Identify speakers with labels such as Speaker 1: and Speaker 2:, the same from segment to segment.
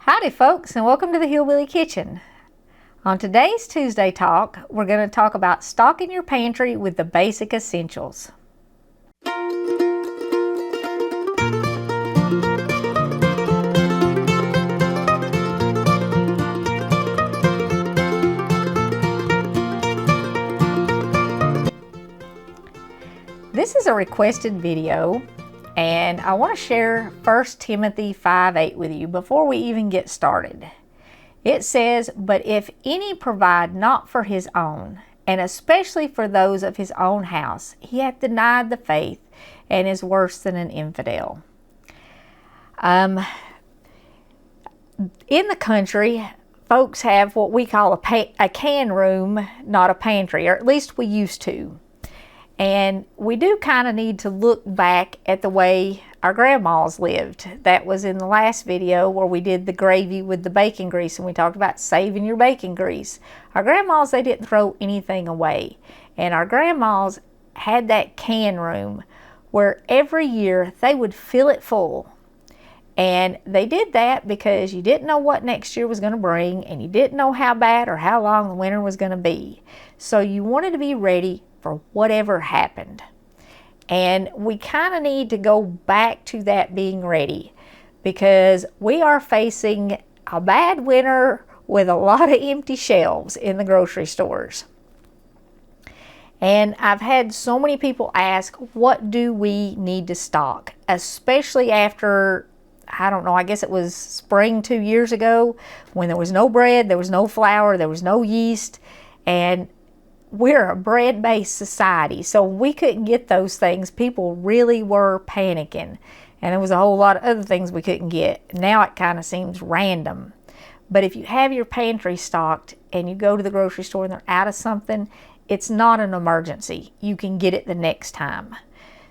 Speaker 1: Howdy folks, and welcome to the Hillbilly Kitchen. On today's Tuesday Talk, we're going to talk about stocking your pantry with the basic essentials. This is a requested video, and I want to share 1 Timothy 5:8 with you before we even get started. It says, "But if any provide not for his own, and especially for those of his own house, he hath denied the faith, and is worse than an infidel." In the country, folks have what we call a can room, not a pantry, or at least we used to. And we do kind of need to look back at the way our grandmas lived. That was in the last video where we did the gravy with the bacon grease, and we talked about saving your bacon grease. Our grandmas, they didn't throw anything away. And our grandmas had that can room where every year they would fill it full. And they did that because you didn't know what next year was going to bring, and you didn't know how bad or how long the winter was going to be. So you wanted to be ready for whatever happened. And we kind of need to go back to that being ready, because we are facing a bad winter with a lot of empty shelves in the grocery stores. And I've had so many people ask, what do we need to stock? Especially after, I don't know, I guess it was spring 2 years ago, when there was no bread, there was no flour, there was no yeast, and we're a bread-based society, so we couldn't get those things. People really were panicking, and there was a whole lot of other things we couldn't get. Now it kind of seems random. But if you have your pantry stocked and you go to the grocery store and they're out of something, it's not an emergency. You can get it the next time.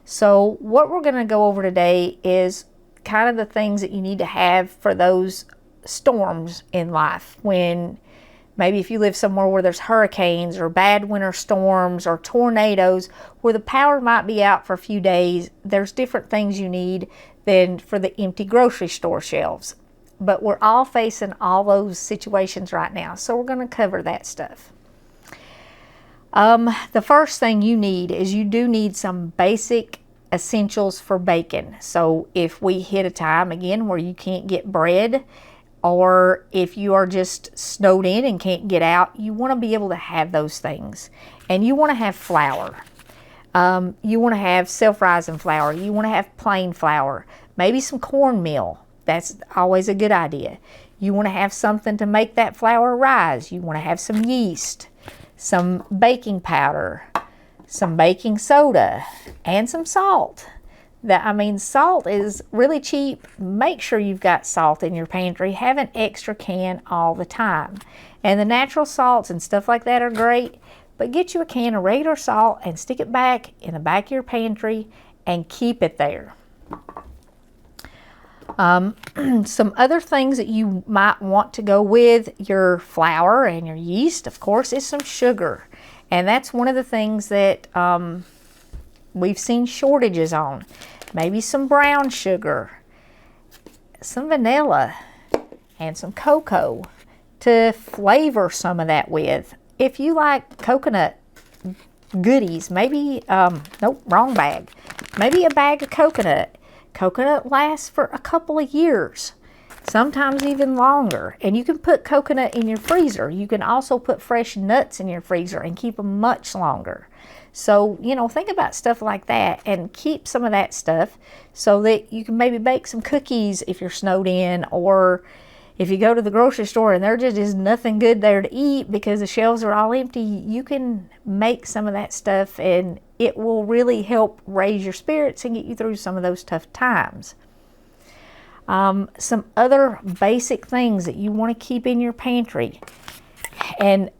Speaker 1: So what we're going to go over today is kind of the things that you need to have for those storms in life, when maybe if you live somewhere where there's hurricanes or bad winter storms or tornadoes where the power might be out for a few days. There's different things you need than for the empty grocery store shelves. But we're all facing all those situations right now, so we're going to cover that stuff. The first thing you need is you do need some basic essentials for bacon. So if we hit a time again where you can't get bread, or if you are just snowed in and can't get out, you want to be able to have those things. And you want to have flour. You want to have self-rising flour. You want to have plain flour. Maybe some cornmeal. That's always a good idea. You want to have something to make that flour rise. You want to have some yeast, some baking powder, some baking soda, and some salt. Salt is really cheap. Make sure you've got salt in your pantry. Have an extra can all the time. And the natural salts and stuff like that are great, but get you a can of regular salt and stick it back in the back of your pantry and keep it there. Some other things that you might want to go with your flour and your yeast, of course, is some sugar. And that's one of the things that we've seen shortages on. Maybe some brown sugar, some vanilla, and some cocoa to flavor some of that with. If you like coconut goodies, maybe, nope, wrong bag. Maybe a bag of coconut. Coconut lasts for a couple of years, sometimes even longer. And you can put coconut in your freezer. You can also put fresh nuts in your freezer and keep them much longer. So, think about stuff like that and keep some of that stuff so that you can maybe bake some cookies if you're snowed in, or if you go to the grocery store and there just is nothing good there to eat because the shelves are all empty, you can make some of that stuff and it will really help raise your spirits and get you through some of those tough times. Some other basic things that you want to keep in your pantry. And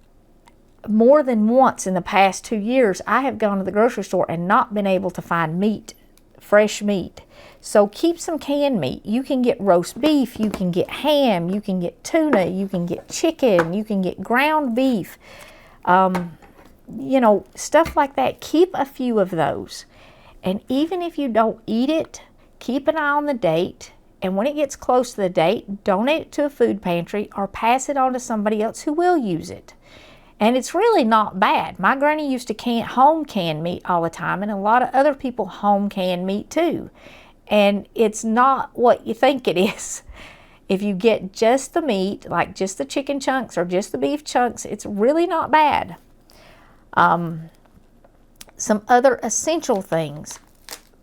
Speaker 1: more than once in the past 2 years, I have gone to the grocery store and not been able to find meat, fresh meat. So keep some canned meat. You can get roast beef, you can get ham, you can get tuna, you can get chicken, you can get ground beef. Stuff like that. Keep a few of those. And even if you don't eat it, keep an eye on the date And when it gets close to the date, donate it to a food pantry or pass it on to somebody else who will use it. And it's really not bad. My granny used to home can meat all the time, and a lot of other people home can meat too. And it's not what you think it is. If you get just the meat, like just the chicken chunks or just the beef chunks, it's really not bad. Some other essential things: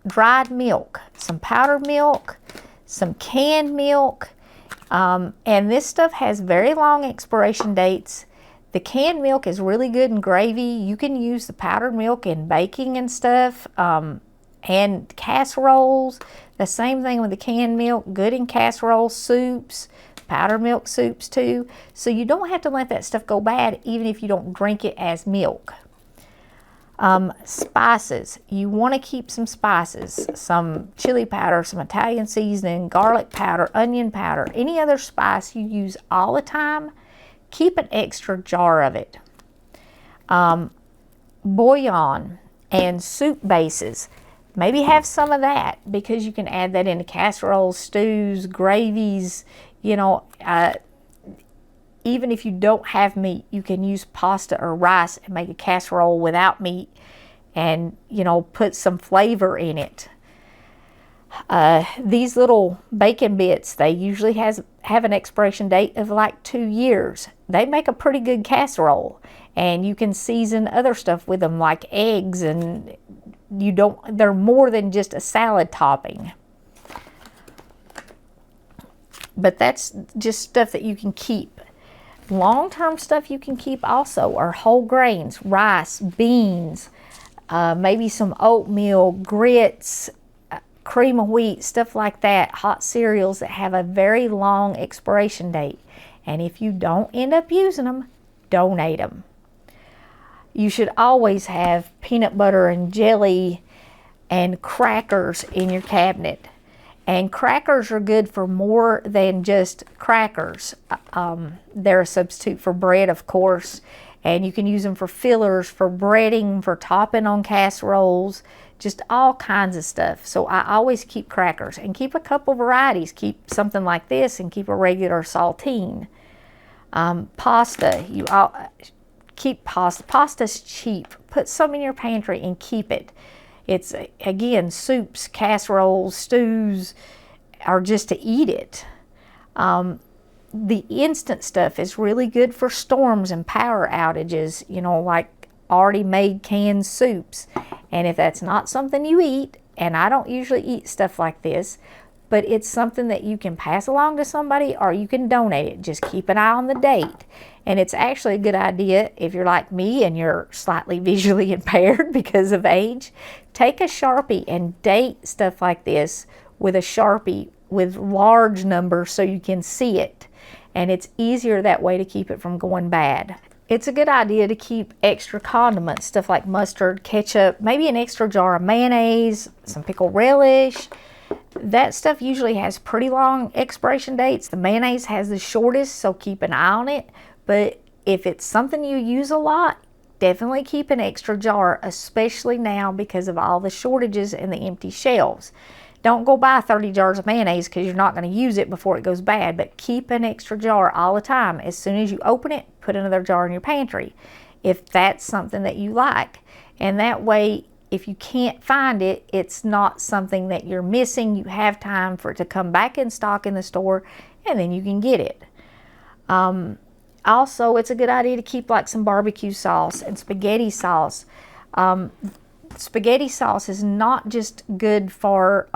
Speaker 1: dried milk, some powdered milk, some canned milk, and this stuff has very long expiration dates. The canned milk is really good in gravy. You can use the powdered milk in baking and stuff, and casseroles. The same thing with the canned milk, good in casseroles, soups, powdered milk soups too. So you don't have to let that stuff go bad even if you don't drink it as milk. Spices. You want to keep some spices, some chili powder, some Italian seasoning, garlic powder, onion powder, any other spice you use all the time. Keep an extra jar of it. Bouillon and soup bases. Maybe have some of that, because you can add that into casseroles, stews, gravies. You know, even if you don't have meat, you can use pasta or rice and make a casserole without meat and, you know, put some flavor in it. These little bacon bits, they usually have an expiration date of like 2 years. They make a pretty good casserole, and you can season other stuff with them like eggs, and they're more than just a salad topping. But that's just stuff that you can keep. Long-term stuff you can keep also are whole grains, rice, beans, maybe some oatmeal, grits, cream of wheat, stuff like that, hot cereals that have a very long expiration date. And if you don't end up using them, donate them. You should always have peanut butter and jelly and crackers in your cabinet. And crackers are good for more than just crackers. They're a substitute for bread, of course, and you can use them for fillers, for breading, for topping on casseroles, just all kinds of stuff. So I always keep crackers, and keep a couple varieties. Keep something like this and keep a regular saltine. Pasta, keep pasta. Pasta's cheap. Put some in your pantry and keep it. It's, again, soups, casseroles, stews, or just to eat it. The instant stuff is really good for storms and power outages, you know, like already made canned soups. And if that's not something you eat, and I don't usually eat stuff like this, but it's something that you can pass along to somebody or you can donate it. Just keep an eye on the date. And it's actually a good idea if you're like me and you're slightly visually impaired because of age. Take a Sharpie and date stuff like this with a Sharpie with large numbers so you can see it. And it's easier that way to keep it from going bad. It's a good idea to keep extra condiments, stuff like mustard, ketchup, maybe an extra jar of mayonnaise, some pickle relish. That stuff usually has pretty long expiration dates. The mayonnaise has the shortest, so keep an eye on it. But if it's something you use a lot, definitely keep an extra jar, especially now because of all the shortages and the empty shelves. Don't go buy 30 jars of mayonnaise because you're not going to use it before it goes bad, but keep an extra jar all the time. As soon as you open it, put another jar in your pantry if that's something that you like. And that way, if you can't find it, it's not something that you're missing. You have time for it to come back in stock in the store, and then you can get it. Also, it's a good idea to keep like some barbecue sauce and spaghetti sauce. Spaghetti sauce is not just good for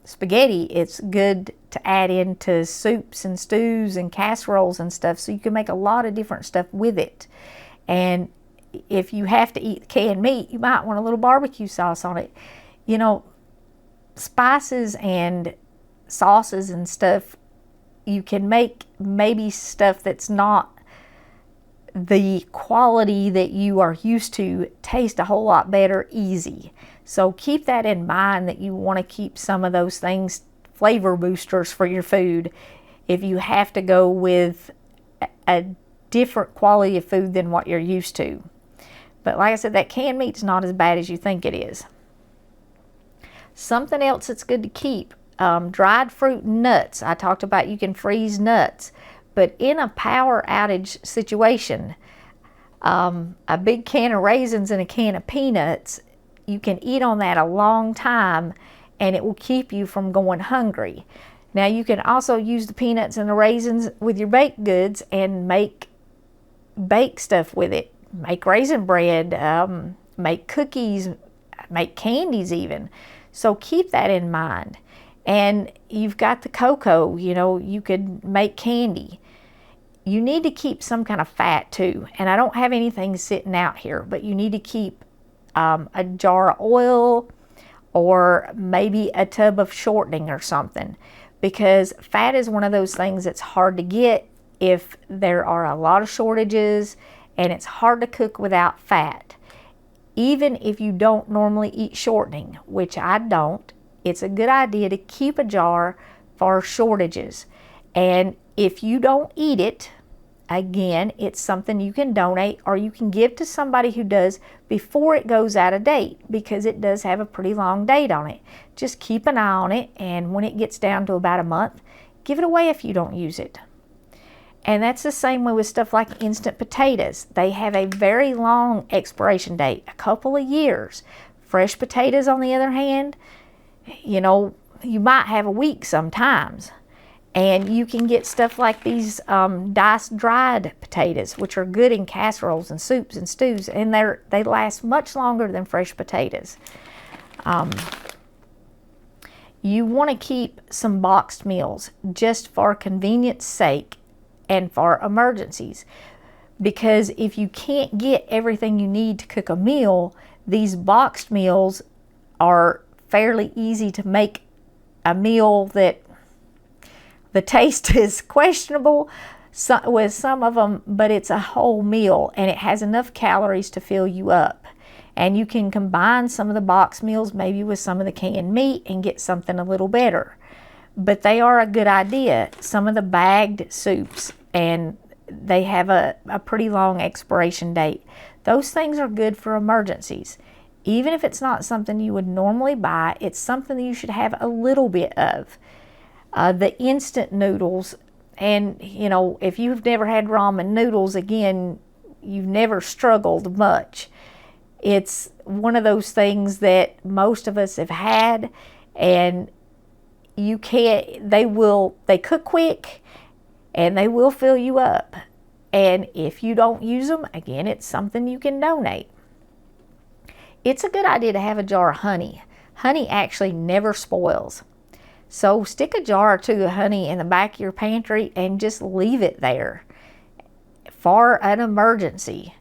Speaker 1: spaghetti, it's good to add into soups and stews and casseroles and stuff, so you can make a lot of different stuff with it. And if you have to eat canned meat, you might want a little barbecue sauce on it. You know, spices and sauces and stuff, you can make maybe stuff that's not the quality that you are used to taste a whole lot better easy. So keep that in mind, that you want to keep some of those things, flavor boosters for your food, if you have to go with a different quality of food than what you're used to. But like I said, that canned meat's not as bad as you think it is. Something else that's good to keep, dried fruit and nuts. I talked about you can freeze nuts, but in a power outage situation, a big can of raisins and a can of peanuts, you can eat on that a long time and it will keep you from going hungry. Now you can also use the peanuts and the raisins with your baked goods and make bake stuff with it. Make raisin bread, make cookies, make candies even. So keep that in mind. And you've got the cocoa, you know, you could make candy. You need to keep some kind of fat too. And I don't have anything sitting out here, but you need to keep a jar of oil or maybe a tub of shortening or something, because fat is one of those things that's hard to get if there are a lot of shortages, and it's hard to cook without fat. Even if you don't normally eat shortening, which I don't, it's a good idea to keep a jar for shortages. And if you don't eat it, again, it's something you can donate or you can give to somebody who does before it goes out of date, because it does have a pretty long date on it. Just keep an eye on it, and when it gets down to about a month, give it away if you don't use it. And that's the same way with stuff like instant potatoes. They have a very long expiration date, a couple of years. Fresh potatoes, on the other hand, you know, you might have a week sometimes. And you can get stuff like these diced dried potatoes, which are good in casseroles and soups and stews, and they last much longer than fresh potatoes. You want to keep some boxed meals just for convenience sake and for emergencies, because if you can't get everything you need to cook a meal, these boxed meals are fairly easy to make a meal that the taste is questionable with some of them, but it's a whole meal and it has enough calories to fill you up. And you can combine some of the boxed meals maybe with some of the canned meat and get something a little better. But they are a good idea. Some of the bagged soups, and they have a pretty long expiration date. Those things are good for emergencies. Even if it's not something you would normally buy, it's something that you should have a little bit of. The instant noodles, and you know, if you've never had ramen noodles, again, you've never struggled much. It's one of those things that most of us have had, and you can't, they cook quick and they will fill you up. And if you don't use them, again, it's something you can donate. It's a good idea to have a jar of honey. Honey actually never spoils. So stick a jar or two of honey in the back of your pantry and just leave it there for an emergency.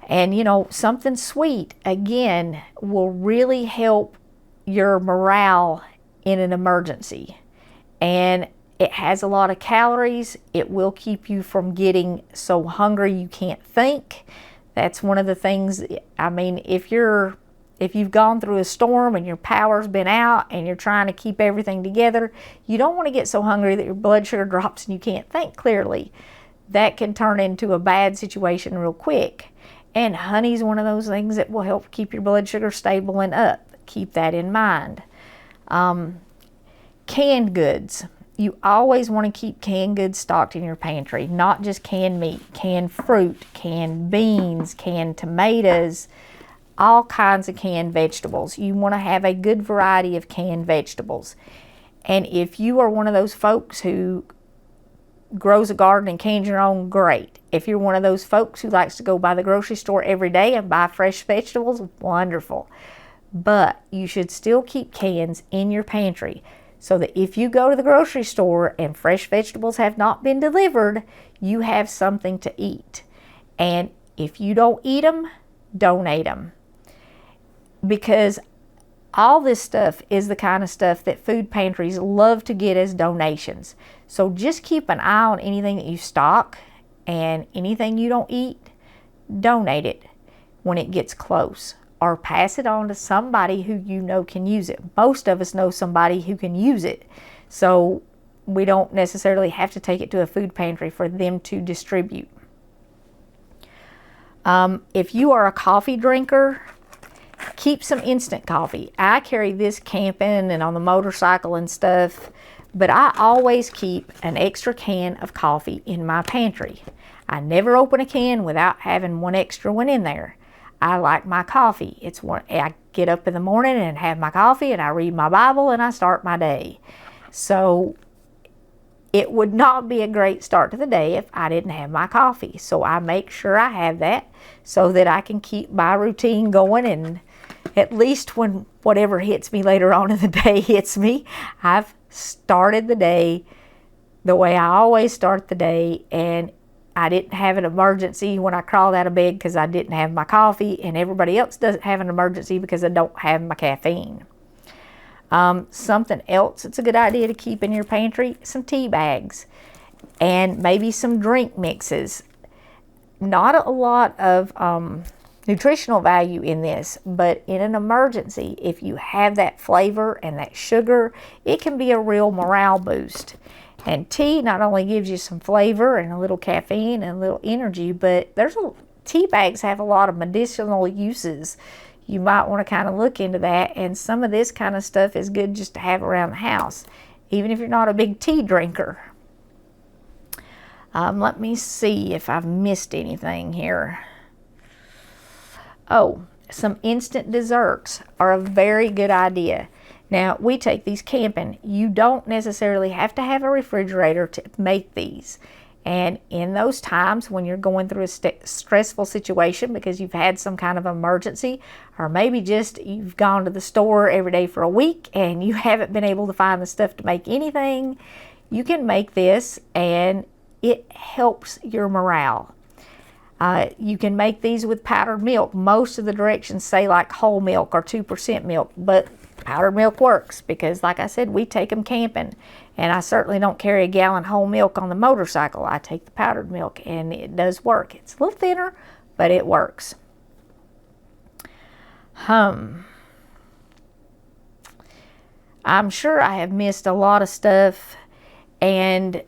Speaker 1: And you know, something sweet, again, will really help your morale in an emergency. And it has a lot of calories. It will keep you from getting so hungry you can't think. That's one of the things, I mean, if you've gone through a storm and your power's been out and you're trying to keep everything together, you don't want to get so hungry that your blood sugar drops and you can't think clearly. That can turn into a bad situation real quick. And honey's one of those things that will help keep your blood sugar stable and up. Keep that in mind. Canned goods. You always want to keep canned goods stocked in your pantry, not just canned meat, canned fruit, canned beans, canned tomatoes, all kinds of canned vegetables. You want to have a good variety of canned vegetables. And if you are one of those folks who grows a garden and cans your own, great. If you're one of those folks who likes to go by the grocery store every day and buy fresh vegetables, wonderful. But you should still keep cans in your pantry so that if you go to the grocery store and fresh vegetables have not been delivered, you have something to eat. And if you don't eat them, donate them. Because all this stuff is the kind of stuff that food pantries love to get as donations. So just keep an eye on anything that you stock, and anything you don't eat, donate it when it gets close, or pass it on to somebody who you know can use it. Most of us know somebody who can use it, so we don't necessarily have to take it to a food pantry for them to distribute. If you are a coffee drinker, Keep some instant coffee. I carry this camping and on the motorcycle and stuff, but I always keep an extra can of coffee in my pantry. I never open a can without having one extra one in there. I like my coffee. It's one I get up in the morning and have my coffee and I read my Bible and I start my day. So it would not be a great start to the day if I didn't have my coffee. So I make sure I have that so that I can keep my routine going, and at least when whatever hits me later on in the day hits me, I've started the day the way I always start the day, and I didn't have an emergency when I crawled out of bed because I didn't have my coffee, and everybody else doesn't have an emergency because I don't have my caffeine. Something else it's a good idea to keep in your pantry, some tea bags and maybe some drink mixes. Not a lot of nutritional value in this, but in an emergency, if you have that flavor and that sugar, it can be a real morale boost. And tea not only gives you some flavor and a little caffeine and a little energy, but tea bags have a lot of medicinal uses. You might want to kind of look into that, and some of this kind of stuff is good just to have around the house, even if you're not a big tea drinker. Let me see if I've missed anything here. Oh, some instant desserts are a very good idea. Now, we take these camping. You don't necessarily have to have a refrigerator to make these. And in those times when you're going through a stressful situation because you've had some kind of emergency, or maybe just you've gone to the store every day for a week and you haven't been able to find the stuff to make anything, you can make this and it helps your morale. You can make these with powdered milk. Most of the directions say like whole milk or 2% milk, but powdered milk works because, like I said, we take them camping. And I certainly don't carry a gallon whole milk on the motorcycle. I take the powdered milk, and it does work. It's a little thinner, but it works. I'm sure I have missed a lot of stuff, and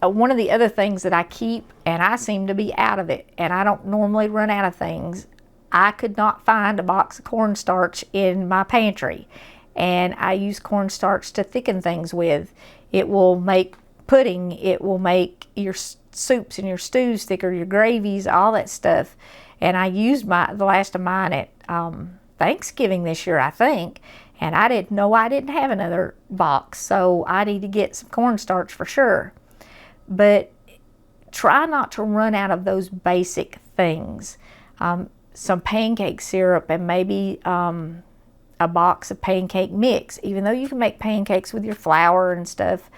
Speaker 1: one of the other things that I keep, and I seem to be out of it, and I don't normally run out of things. I could not find a box of cornstarch in my pantry, and I use cornstarch to thicken things with. It will make pudding, it will make your soups and your stews thicker, your gravies, all that stuff. And I used the last of mine at Thanksgiving this year, I think, and I didn't know I didn't have another box, so I need to get some cornstarch for sure. But try not to run out of those basic things. Some pancake syrup and maybe a box of pancake mix. Even though you can make pancakes with your flour and stuff,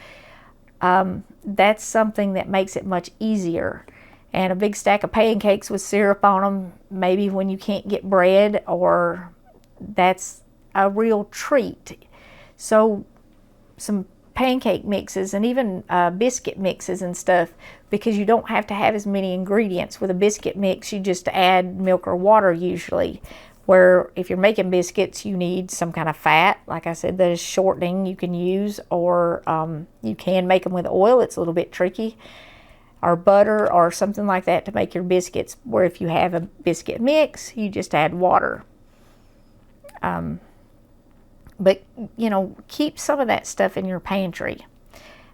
Speaker 1: that's something that makes it much easier. And a big stack of pancakes with syrup on them, maybe when you can't get bread, or that's a real treat. So some pancake mixes and even biscuit mixes and stuff, because you don't have to have as many ingredients. With a biscuit mix, you just add milk or water usually, where if you're making biscuits, you need some kind of fat. Like I said, that is shortening you can use, or you can make them with oil. It's a little bit tricky, or butter or something like that to make your biscuits, where if you have a biscuit mix, you just add water. But, you know, keep some of that stuff in your pantry.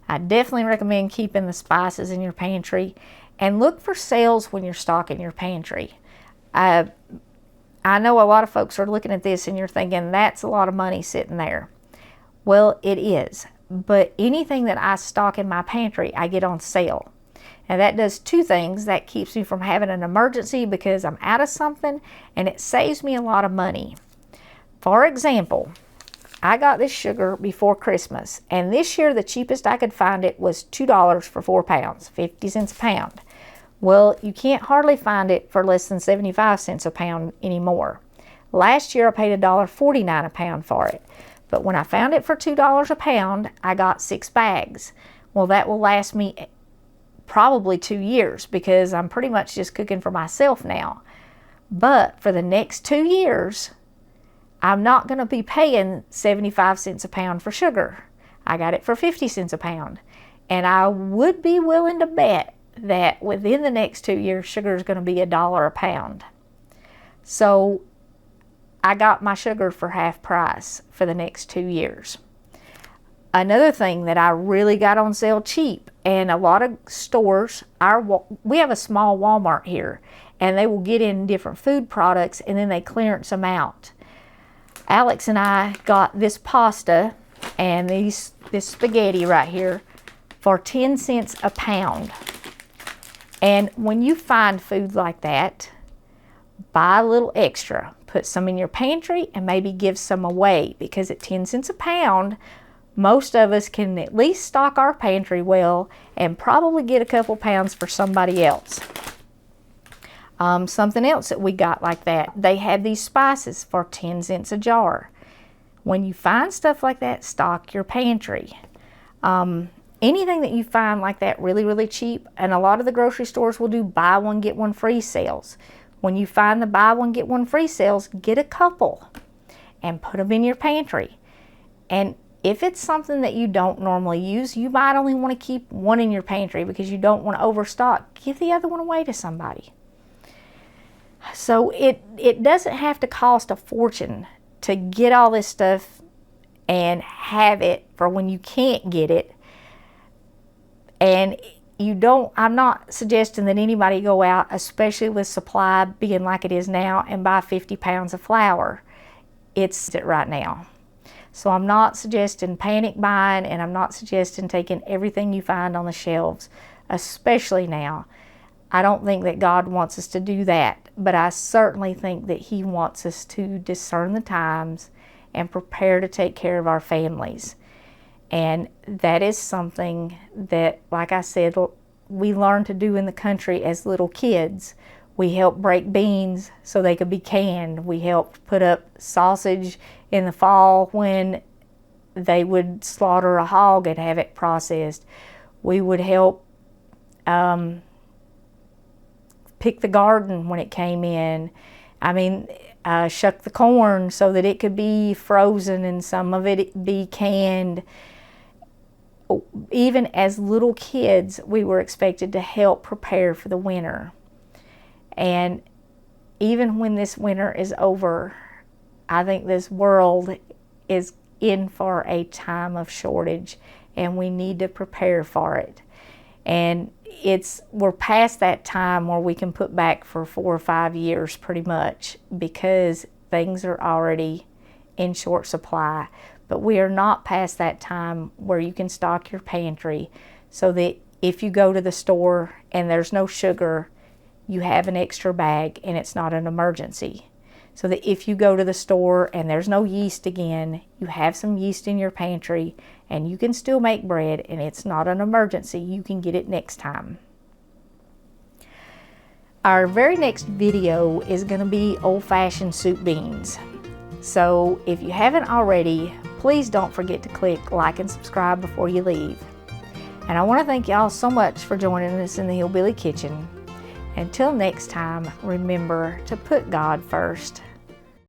Speaker 1: I definitely recommend keeping the spices in your pantry, and look for sales when you're stocking your pantry. I know a lot of folks are looking at this and you're thinking, that's a lot of money sitting there. Well, it is. But anything that I stock in my pantry, I get on sale. And that does two things. That keeps me from having an emergency because I'm out of something, and it saves me a lot of money. For example, I got this sugar before Christmas, and this year the cheapest I could find it was $2 for 4 pounds, 50 cents a pound. Well, you can't hardly find it for less than 75 cents a pound anymore. Last year I paid $1.49 a pound for it, but when I found it for $2 a pound, I got 6 bags. Well, that will last me probably 2 years because I'm pretty much just cooking for myself now. But for the next 2 years, I'm not going to be paying 75 cents a pound for sugar. I got it for 50 cents a pound. And I would be willing to bet that within the next 2 years, sugar is going to be $1 a pound. So I got my sugar for half price for the next 2 years. Another thing that I really got on sale cheap, and a lot of stores, we have a small Walmart here, and they will get in different food products and then they clearance them out. Alex and I got this pasta and this spaghetti right here for 10 cents a pound. And when you find food like that, buy a little extra. Put some in your pantry and maybe give some away, because at 10 cents a pound, most of us can at least stock our pantry well and probably get a couple pounds for somebody else. Something else that we got like that, they had these spices for 10 cents a jar. When you find stuff like that, stock your pantry. Anything that you find like that really, really cheap, and a lot of the grocery stores will do buy one, get one free sales. When you find the buy one, get one free sales, get a couple and put them in your pantry. And if it's something that you don't normally use, you might only want to keep one in your pantry because you don't want to overstock. Give the other one away to somebody. So it doesn't have to cost a fortune to get all this stuff and have it for when you can't get it. And I'm not suggesting that anybody go out, especially with supply being like it is now, and buy 50 pounds of flour. It's it right now. So I'm not suggesting panic buying, and I'm not suggesting taking everything you find on the shelves, especially now. I don't think that God wants us to do that, but I certainly think that He wants us to discern the times and prepare to take care of our families. And that is something that, like I said, we learned to do in the country as little kids. We helped break beans so they could be canned. We helped put up sausage in the fall when they would slaughter a hog and have it processed. We would help pick the garden when it came in. Shuck the corn so that it could be frozen and some of it be canned. Even as little kids, we were expected to help prepare for the winter. And even when this winter is over, I think this world is in for a time of shortage, and we need to prepare for it. And we're past that time where we can put back for 4 or 5 years pretty much, because things are already in short supply. But we are not past that time where you can stock your pantry so that if you go to the store and there's no sugar, you have an extra bag and it's not an emergency. So that if you go to the store and there's no yeast again, you have some yeast in your pantry and you can still make bread and it's not an emergency. You can get it next time. Our very next video is going to be old-fashioned soup beans. So if you haven't already, please don't forget to click like and subscribe before you leave. And I want to thank y'all so much for joining us in the Hillbilly Kitchen. Until next time, remember to put God first.